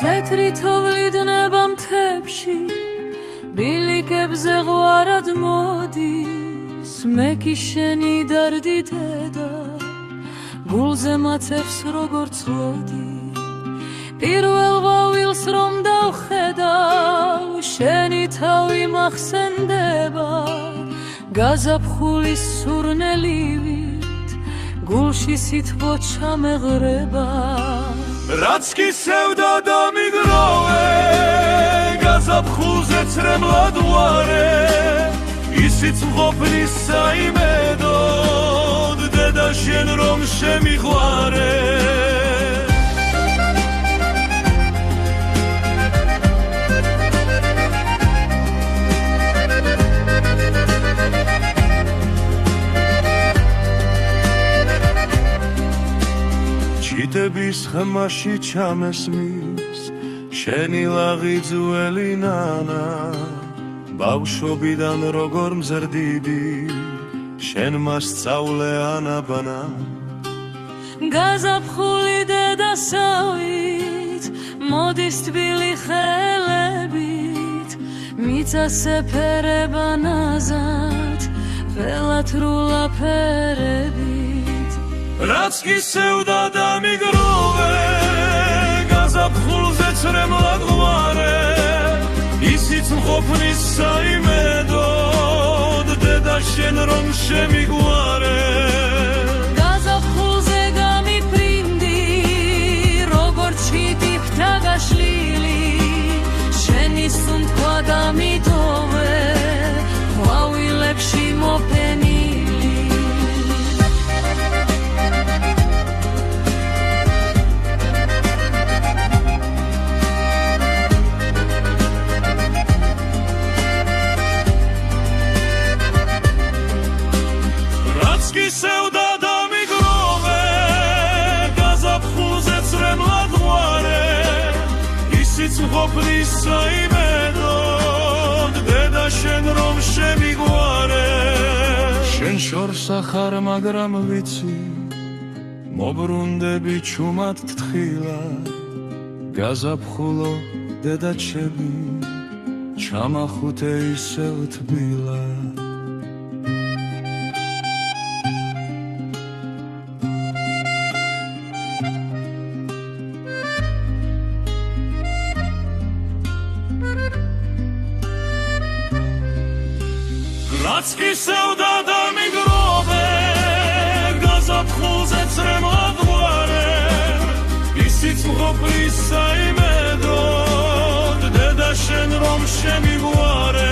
თეთრი თოვლიდნება მთებში ბილიკებზე ღვარად მოდის მე კი შენი დარდი დედა გულზე მაცევს როგორც ლოდი პირველ ვავილს რომ დავხედავ შენი თავი მახსენდება გაზაფხულის სურნელივით გულში სითბო ჩამეღრება რაც კი სევდა დამიგროვე გაზაფხულზე ცრემლად ვარე ისიც მყოფნის საიმედოდ დედა შენ რომ შემიყვარე ჩიტების ხმაში ჩამესმის შენი ლაღი ძველი ნანა ბავშვობიდან როგორ მზრდიდი შენ მასწავლე ანაბანა გაზაფხული დედასავით მოდის თბილი ხელებით მიწას ეფერება ნაზად ველათრულა ფერებით რაც კი სევდა დამიგროვე გაზაფხულზე ცრემლად ვარე ისიც მყოფნის საიმედოდ დედა შენ რომ შემიგვარე გაზაფხულზე გამიფრინდი როგორც ჩიტი ღვთა გაშლილი შენი სუნთქვა დამიტოვე ყვავილებში მოფენილი კი სევდა დამიგროვე გაზაფხულზე ცრემლად ვარე ისიც მყოფნის საიმედოდ დედა შენ რომ შემიგვარე შენ შორს ახარ მაგრამ ვიცი მობრუნდები ჩუმად თხილა გაზაფხულო დედა ჩემი ჩამახუთე ისევ თბილა რაც კი სევდა დამიგროვე გაზაფხულზე ცრემლად ვარე ისიც მყოფნის საიმედოდ დედა შენ რომ შემიგვარე